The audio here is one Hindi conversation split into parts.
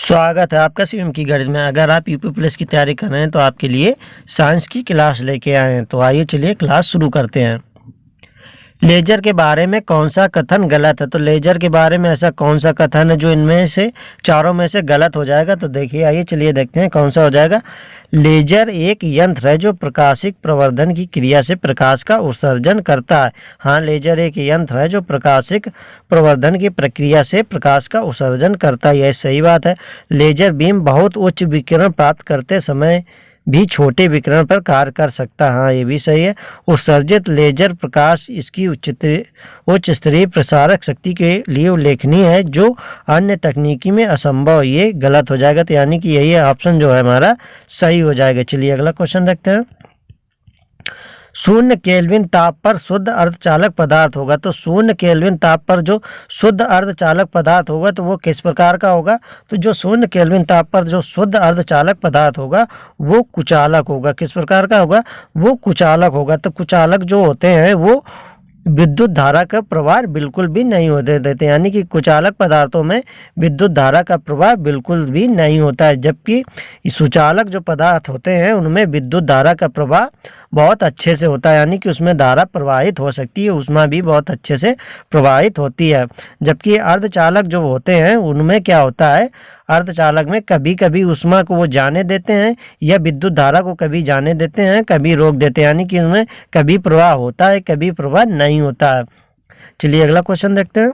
स्वागत है आपका सीएम की गणित में। अगर आप यूपी पुलिस की तैयारी कर रहे हैं तो आपके लिए साइंस की क्लास लेके आए हैं। तो आइए चलिए क्लास शुरू करते हैं। लेजर के बारे में कौन सा कथन गलत है? तो लेजर के बारे में ऐसा कौन सा कथन है जो इनमें से चारों में से गलत हो जाएगा? तो देखिए, आइए चलिए देखते हैं कौन सा हो जाएगा। लेजर एक यंत्र है जो प्रकाशिक प्रवर्धन की क्रिया से प्रकाश का उत्सर्जन करता है। हाँ, लेजर एक यंत्र है जो प्रकाशिक प्रवर्धन की प्रक्रिया से प्रकाश का उत्सर्जन करता है। यह सही बात है। लेजर बीम बहुत उच्च विकिरण प्राप्त करते समय भी छोटे विकिरण पर कार्य कर सकता है। हाँ, ये भी सही है। उत्सर्जित लेजर प्रकाश इसकी उच्च स्तरीय प्रसारक शक्ति के लिए उल्लेखनीय है जो अन्य तकनीकी में असंभव। ये गलत हो जाएगा, तो यानी कि यही ऑप्शन जो है हमारा सही हो जाएगा। चलिए अगला क्वेश्चन देखते हैं। शून्य केल्विन ताप पर शुद्ध अर्धचालक पदार्थ होगा। तो शून्य केल्विन ताप पर जो शुद्ध अर्धचालक पदार्थ होगा तो वो किस प्रकार का होगा? तो जो शून्य केल्विन ताप पर जो शुद्ध अर्धचालक पदार्थ होगा वो कुचालक होगा। किस प्रकार का होगा? वो कुचालक होगा। तो कुचालक जो होते हैं वो विद्युत धारा का प्रवाह बिल्कुल भी नहीं होते देते, यानी कि कुचालक पदार्थों में विद्युत धारा का प्रवाह बिल्कुल भी नहीं होता है, जबकि सुचालक जो पदार्थ होते हैं उनमें विद्युत धारा का प्रवाह बहुत अच्छे से होता है, यानी कि उसमें धारा प्रवाहित हो सकती है, ऊष्मा भी बहुत अच्छे से प्रवाहित होती है। जबकि अर्धचालक जो होते हैं उनमें क्या होता है? अर्धचालक में कभी कभी ऊष्मा को वो जाने देते हैं या विद्युत धारा को कभी जाने देते हैं, कभी रोक देते हैं, यानी कि उनमें कभी प्रवाह होता है, कभी प्रवाह नहीं होता है। चलिए अगला क्वेश्चन देखते हैं।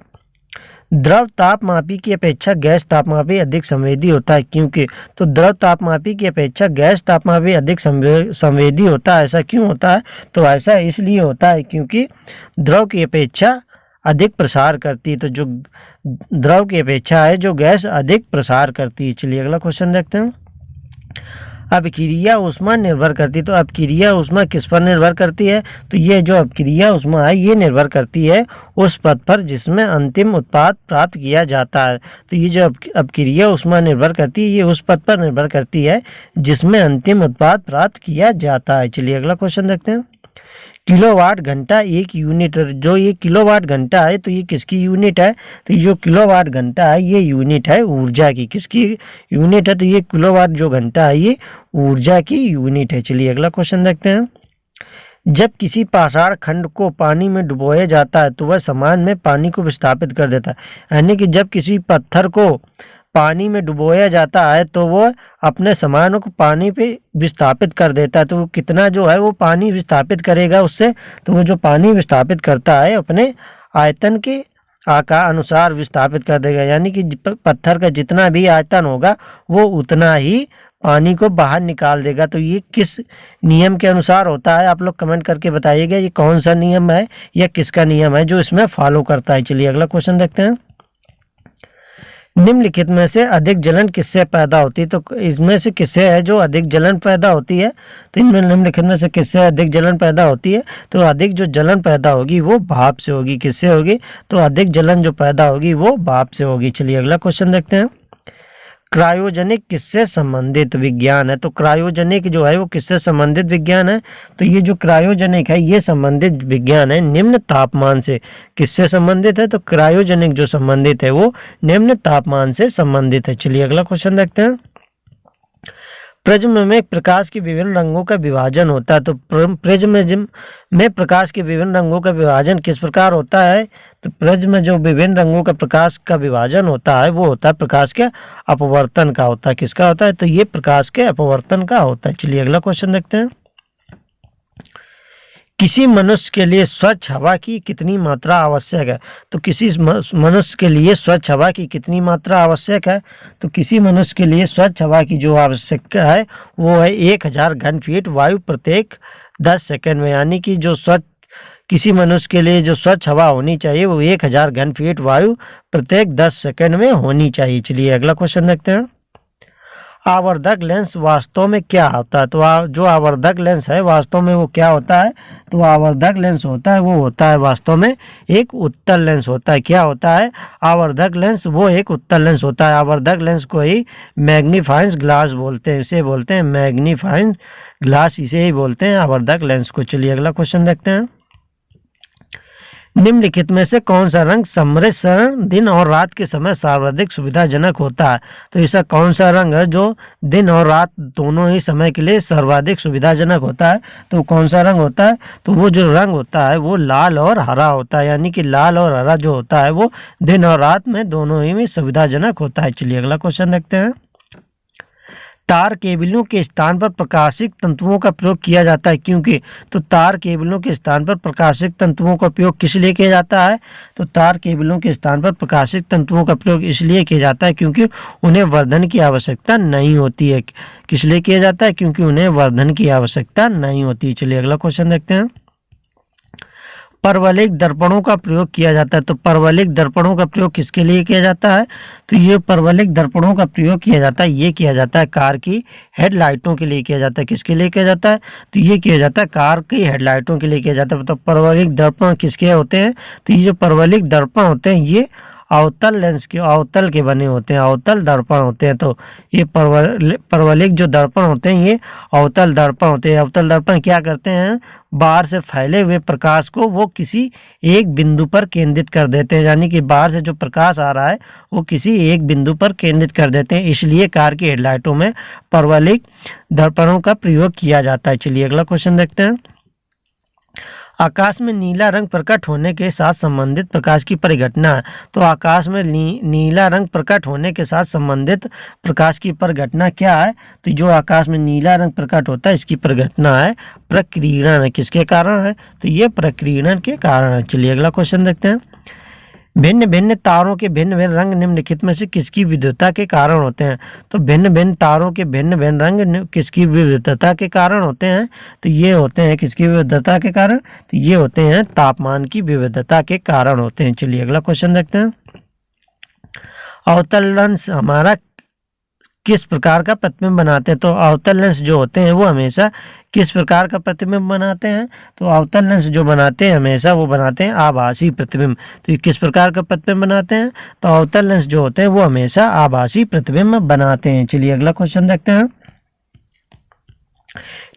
द्रव तापमापी की अपेक्षा गैस तापमापी अधिक संवेदी होता है, क्योंकि? तो द्रव तापमापी की अपेक्षा गैस तापमापी अधिक संवेदी होता है। ऐसा क्यों होता है? तो ऐसा इसलिए होता है क्योंकि द्रव की अपेक्षा अधिक प्रसार करती है। तो जो द्रव की अपेक्षा है जो गैस अधिक प्रसार करती है। चलिए अगला क्वेश्चन देखते हैं। अपक्रिया ऊष्मा निर्भर करती है। तो अपक्रिया ऊष्मा किस पर निर्भर करती है? तो ये जो अपक्रिया ऊष्मा है ये निर्भर करती है उस पद पर जिसमें अंतिम उत्पाद प्राप्त किया जाता है। तो ये जो अपक्रिया ऊष्मा निर्भर करती है ये उस पद पर निर्भर करती है जिसमें अंतिम उत्पाद प्राप्त किया जाता है। चलिए अगला क्वेश्चन देखते हैं। किलोवाट घंटा एक यूनिट, जो ये किलोवाट घंटा है तो ये किसकी यूनिट है? तो जो किलोवाट घंटा है ये यूनिट है ऊर्जा की। किसकी यूनिट है? तो ये किलोवाट जो घंटा है ये ऊर्जा की यूनिट है। चलिए अगला क्वेश्चन देखते हैं। जब किसी पाषाण खंड को पानी में डुबोया जाता है तो वह समान में पानी को विस्थापित कर देता है, यानी कि जब किसी पत्थर को पानी में डुबोया जाता है तो वो अपने सामानों को पानी पे विस्थापित कर देता है। तो वो कितना जो है वो पानी विस्थापित करेगा उससे? तो वो जो पानी विस्थापित करता है अपने आयतन के आकार अनुसार विस्थापित कर देगा, यानी कि पत्थर का जितना भी आयतन होगा वो उतना ही पानी को बाहर निकाल देगा। तो ये किस नियम के अनुसार होता है? आप लोग कमेंट करके बताइएगा ये कौन सा नियम है या किसका नियम है जो इसमें फॉलो करता है। चलिए अगला क्वेश्चन देखते हैं। निम्नलिखित में से अधिक जलन किससे पैदा होती है? तो इसमें से किससे है जो अधिक जलन पैदा होती है? तो इनमें निम्नलिखित में से किससे अधिक जलन पैदा होती है? तो अधिक जो जलन पैदा होगी वो भाप से होगी। किससे होगी? तो अधिक जलन जो पैदा होगी वो भाप से होगी। चलिए अगला क्वेश्चन देखते हैं। क्रायोजेनिक किससे संबंधित विज्ञान है? तो क्रायोजेनिक जो है वो किससे संबंधित विज्ञान है? तो ये जो क्रायोजेनिक है ये संबंधित विज्ञान है निम्न तापमान से। किससे संबंधित है? तो क्रायोजेनिक जो संबंधित है वो निम्न तापमान से संबंधित है। चलिए अगला क्वेश्चन देखते हैं। प्रिज्म में प्रकाश के विभिन्न रंगों का विभाजन होता है। तो प्रिज्म में प्रकाश के विभिन्न रंगों का विभाजन किस प्रकार होता है? तो प्रिज्म में जो विभिन्न रंगों का प्रकाश का विभाजन होता है वो होता है प्रकाश के अपवर्तन का होता है। किसका होता है? तो ये प्रकाश के अपवर्तन का होता है। चलिए अगला क्वेश्चन देखते हैं। किसी मनुष्य के लिए स्वच्छ हवा की कितनी मात्रा आवश्यक है? तो किसी मनुष्य के लिए स्वच्छ हवा की कितनी मात्रा आवश्यक है? तो किसी मनुष्य के लिए स्वच्छ हवा की जो आवश्यकता है वो है 1000 घन फीट वायु प्रत्येक 10 सेकंड में, यानी कि जो किसी मनुष्य के लिए जो स्वच्छ हवा होनी चाहिए वो 1000 घन फीट वायु प्रत्येक 10 सेकंड में होनी चाहिए। चलिए अगला क्वेश्चन देखते हैं। आवर्धक लेंस वास्तव में क्या होता है? तो जो आवर्धक लेंस है वास्तव में वो क्या होता है? तो आवर्धक लेंस होता है वो होता है वास्तव में एक उत्तल लेंस होता है। क्या होता है? आवर्धक लेंस वो एक उत्तल लेंस होता है। आवर्धक लेंस को ही मैग्नीफाइंग ग्लास बोलते हैं, इसे बोलते हैं मैग्नीफाइंग ग्लास, इसे ही बोलते हैं आवर्धक लेंस को। चलिए अगला क्वेश्चन देखते हैं। निम्नलिखित में से कौन सा रंग सम्मिश्रण दिन और रात के समय सर्वाधिक सुविधाजनक होता है? तो ऐसा कौन सा रंग है जो दिन और रात दोनों ही समय के लिए सर्वाधिक सुविधाजनक होता है? तो कौन सा रंग होता है? तो वो जो रंग होता है वो लाल और हरा होता है, यानी कि लाल और हरा जो होता है वो दिन और रात में दोनों ही में सुविधाजनक होता है। चलिए अगला क्वेश्चन देखते हैं। तार केबलों के स्थान पर प्रकाशिक तंतुओं का प्रयोग किया जाता है, क्योंकि तो तार केबलों के स्थान पर प्रकाशिक तंतुओं का प्रयोग किस लिए किया जाता है? तो तार केबलों के स्थान पर प्रकाशिक तंतुओं का प्रयोग इसलिए किया जाता है क्योंकि उन्हें वर्धन की आवश्यकता नहीं होती है। किस लिए किया जाता है? क्योंकि उन्हें वर्धन की आवश्यकता नहीं होती। चलिए अगला क्वेश्चन देखते हैं। परवलयिक दर्पणों का प्रयोग किया जाता है, तो परवलयिक दर्पणों का प्रयोग किसके लिए किया जाता है? तो ये परवलयिक दर्पणों का प्रयोग किया जाता है, ये किया जाता है कार की हेडलाइटों के लिए किया जाता है। किसके लिए किया जाता है? तो ये किया जाता है कार की हेडलाइटों के लिए किया जाता है। तो परवलयिक दर्पण किसके होते हैं? तो ये जो परवलयिक दर्पण होते हैं ये अवतल लेंस के अवतल के बने होते हैं, अवतल दर्पण होते हैं। तो ये परवलयिक जो दर्पण होते हैं ये अवतल दर्पण होते हैं। अवतल दर्पण क्या करते हैं? बाहर से फैले हुए प्रकाश को वो किसी एक बिंदु पर केंद्रित कर देते हैं, यानी कि बाहर से जो प्रकाश आ रहा है वो किसी एक बिंदु पर केंद्रित कर देते हैं, इसलिए कार की हेडलाइटों में परवलयिक दर्पणों का प्रयोग किया जाता है। चलिए अगला क्वेश्चन देखते हैं। आकाश में नीला रंग प्रकट होने के साथ संबंधित प्रकाश की परिघटना है। तो आकाश में नीला रंग प्रकट होने के साथ संबंधित प्रकाश की परिघटना क्या है? तो जो आकाश में नीला रंग प्रकट होता है इसकी परिघटना है प्रकीर्णन है। किसके कारण है? तो ये प्रकीर्णन के कारण है। चलिए अगला क्वेश्चन देखते हैं। भिन्न भिन्न तारों के भिन्न भिन्न रंग निम्नलिखित में से किसकी विविधता के कारण होते हैं? तो भिन्न भिन्न तारों के भिन्न भिन्न रंग किसकी विविधता के कारण होते हैं? तो ये होते हैं किसकी विविधता के कारण? तो ये होते हैं तापमान की विविधता के कारण होते हैं। चलिए अगला क्वेश्चन देखते हैं। अवतल लेंस हमारा किस प्रकार का प्रतिबिंब बनाते हैं? तो अवतल लेंस जो होते हैं वो हमेशा किस प्रकार का प्रतिबिंब बनाते हैं? तो अवतल लेंस जो बनाते हैं हमेशा वो बनाते हैं आभासी प्रतिबिंब। तो ये किस प्रकार का प्रतिबिंब बनाते हैं? तो अवतल लेंस जो होते हैं वो हमेशा आभासी प्रतिबिंब बनाते हैं। चलिए अगला क्वेश्चन देखते हैं।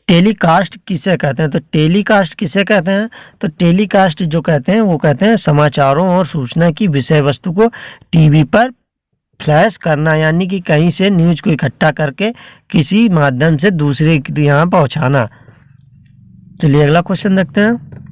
टेलीकास्ट किसे कहते हैं? तो टेलीकास्ट किसे कहते हैं? तो टेलीकास्ट जो कहते हैं वो कहते हैं समाचारों और सूचना की विषय वस्तु को टीवी पर फ्लैश करना, यानी कि कहीं से न्यूज को इकट्ठा करके किसी माध्यम से दूसरे के यहाँ पहुँचाना। चलिए अगला क्वेश्चन देखते हैं।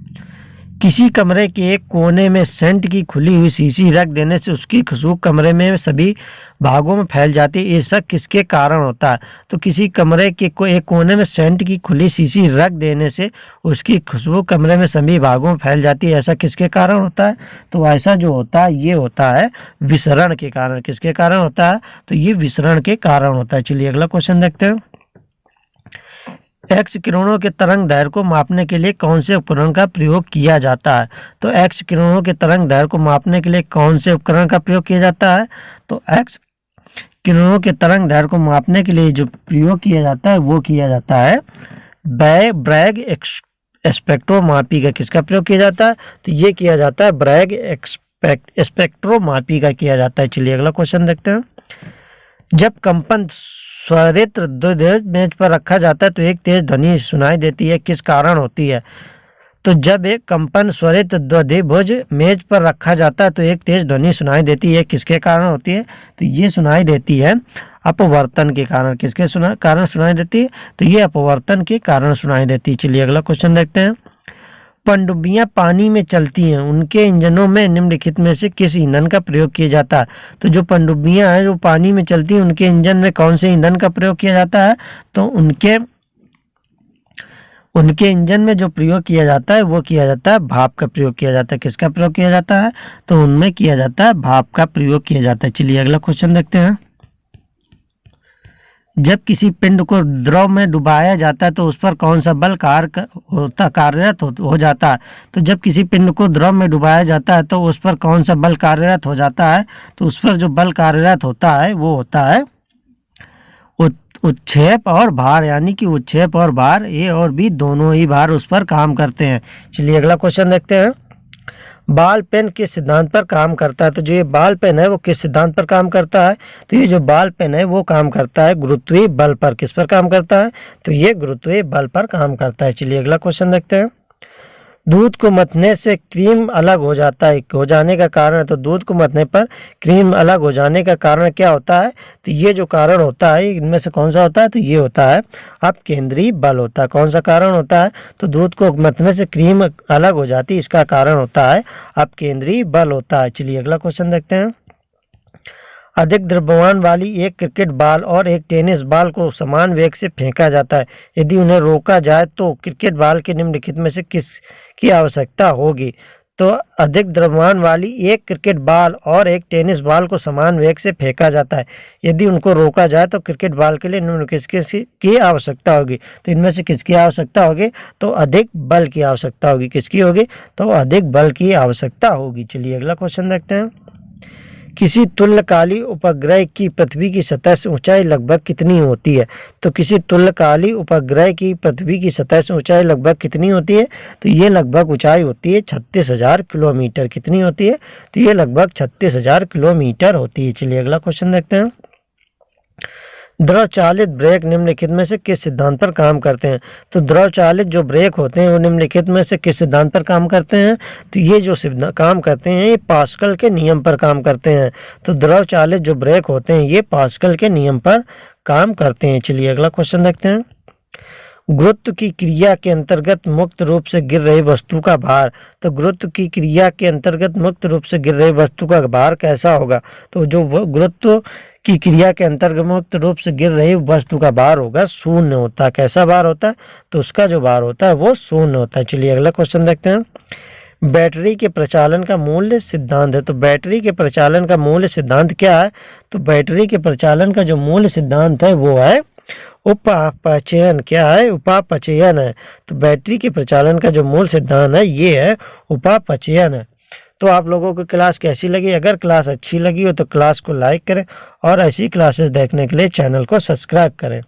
किसी कमरे के एक कोने में सेंट की खुली हुई शीशी रख देने से उसकी खुशबू कमरे में सभी भागों में फैल जाती है, ऐसा किसके कारण होता है? तो किसी कमरे के एक कोने में सेंट की खुली शीशी रख देने से उसकी खुशबू कमरे में सभी भागों में फैल जाती है, ऐसा किसके कारण होता है? तो ऐसा जो होता है ये होता है विसरण के कारण। किसके कारण होता है? तो ये विसरण के कारण होता है। चलिए अगला क्वेश्चन देखते हैं। एक्स किरणों के तरंग दैर्घ्य को मापने के लिए कौन से उपकरण का प्रयोग किया जाता है? तो एक्स किरणों के तरंग दैर्घ्य को मापने के लिए कौन से उपकरण का प्रयोग किया जाता है? तो एक्स किरणों के तरंग दैर्घ्य को मापने के लिए जो प्रयोग किया जाता है वो किया जाता है ब्रैग स्पेक्ट्रोमापी का। किसका प्रयोग किया जाता है? तो ये किया जाता है ब्रैग स्पेक्ट्रोमापी का किया जाता है। चलिए अगला क्वेश्चन देखते हैं। जब कंपन स्वरित्र द्विध्वज मेज पर रखा जाता है तो एक तेज ध्वनि सुनाई देती है, किस कारण होती है? तो जब एक कंपन स्वरित्र द्विध्वज मेज पर रखा जाता है तो एक तेज ध्वनि सुनाई देती है, किसके कारण होती है? तो ये सुनाई देती है अपवर्तन के कारण। किसके कारण सुनाई देती है? तो ये अपवर्तन के कारण सुनाई देती है। चलिए अगला क्वेश्चन देखते हैं। पनडुब्बियां पानी में चलती हैं, उनके इंजनों में निम्नलिखित में से किस ईंधन का प्रयोग किया जाता है? तो जो पनडुब्बियां हैं जो पानी में चलती हैं उनके इंजन में कौन से ईंधन का प्रयोग किया जाता है? तो उनके इंजन में जो प्रयोग किया जाता है वो किया जाता है भाप का प्रयोग किया जाता है। किसका प्रयोग किया जाता है? तो उनमें किया जाता है भाप का प्रयोग किया जाता है। चलिए अगला क्वेश्चन देखते हैं। जब किसी पिंड को द्रव में डुबाया जाता है तो उस पर कौन सा बल कार्यरत हो जाता है? तो जब किसी पिंड को द्रव में डुबाया जाता है तो उस पर कौन सा बल कार्यरत हो जाता है? तो उस पर जो बल कार्यरत होता है वो होता है उत्क्षेप और भार, यानी कि उत्क्षेप और भार ए और बी दोनों ही भार उस पर काम करते हैं। चलिए अगला क्वेश्चन देखते हैं। बॉल पेन किस सिद्धांत पर काम करता है? तो जो ये बॉल पेन है वो किस सिद्धांत पर काम करता है? तो ये जो बॉल पेन है वो काम करता है गुरुत्वीय बल पर। किस पर काम करता है? तो ये गुरुत्वीय बल पर काम करता है। चलिए अगला क्वेश्चन देखते हैं। दूध को मथने से क्रीम अलग हो जाता है, हो जाने का कारण है, तो दूध को मथने पर क्रीम अलग हो जाने का कारण क्या होता है? तो ये जो कारण होता है इनमें से कौन सा होता है? तो ये होता है अपकेंद्री बल होता है। कौन सा कारण होता है? तो दूध को मथने से क्रीम अलग हो जाती है, इसका कारण होता है अपकेंद्री बल होता है। चलिए अगला क्वेश्चन देखते हैं। अधिक द्रव्यमान वाली एक क्रिकेट बॉल और एक टेनिस बॉल को समान वेग से फेंका जाता है, यदि उन्हें रोका जाए तो क्रिकेट बॉल के निम्नलिखित में से किस की आवश्यकता होगी? तो अधिक द्रव्यमान वाली एक क्रिकेट बॉल और एक टेनिस बॉल को समान वेग से फेंका जाता है, यदि उनको रोका जाए तो क्रिकेट बॉल के लिए निम्नलिखित की आवश्यकता होगी। तो इनमें से किसकी आवश्यकता होगी? तो अधिक बल की आवश्यकता होगी। किसकी होगी? तो अधिक बल की आवश्यकता होगी। चलिए अगला क्वेश्चन देखते हैं। किसी तुल्यकाली उपग्रह की पृथ्वी की सतह से ऊंचाई लगभग कितनी होती है? तो किसी तुल्यकाली उपग्रह की पृथ्वी की सतह से ऊंचाई लगभग कितनी होती है? तो ये लगभग ऊंचाई होती है 36,000 किलोमीटर। कितनी होती है? तो ये लगभग 36,000 किलोमीटर होती है। चलिए अगला क्वेश्चन देखते हैं। द्रव चालित ब्रेक निम्नलिखित में से किस सिद्धांत पर काम करते हैं? तो द्रव चालित जो ब्रेक होते हैं वो निम्नलिखित में से किस सिद्धांत पर काम करते हैं? तो ये जो काम करते हैं ये पास्कल के नियम पर काम करते हैं। तो द्रव चालित जो ब्रेक होते हैं ये पास्कल के नियम पर काम करते हैं। चलिए अगला क्वेश्चन देखते हैं। गुरुत्व की क्रिया के अंतर्गत मुक्त रूप से गिर रही वस्तु का भार। तो गुरुत्व की क्रिया के अंतर्गत मुक्त रूप से गिर रही वस्तु का भार कैसा होगा? तो जो गुरुत्व की क्रिया के अंतर्गत मुक्त रूप से गिर रही वस्तु का भार होगा शून्य होता है। कैसा भार होता है? तो उसका जो भार होता है वो शून्य होता है। चलिए अगला क्वेश्चन देखते हैं। बैटरी के प्रचालन का मूल्य सिद्धांत है। तो बैटरी के प्रचालन का मूल्य सिद्धांत क्या है? तो बैटरी के प्रचालन का जो मूल्य सिद्धांत है वो है उपापचयन। क्या है? उपापचयन है। तो बैटरी के प्रचालन का जो मूल सिद्धांत है ये है उपापचयन है। तो आप लोगों को क्लास कैसी लगी? अगर क्लास अच्छी लगी हो तो क्लास को लाइक करें और ऐसी क्लासेस देखने के लिए चैनल को सब्सक्राइब करें।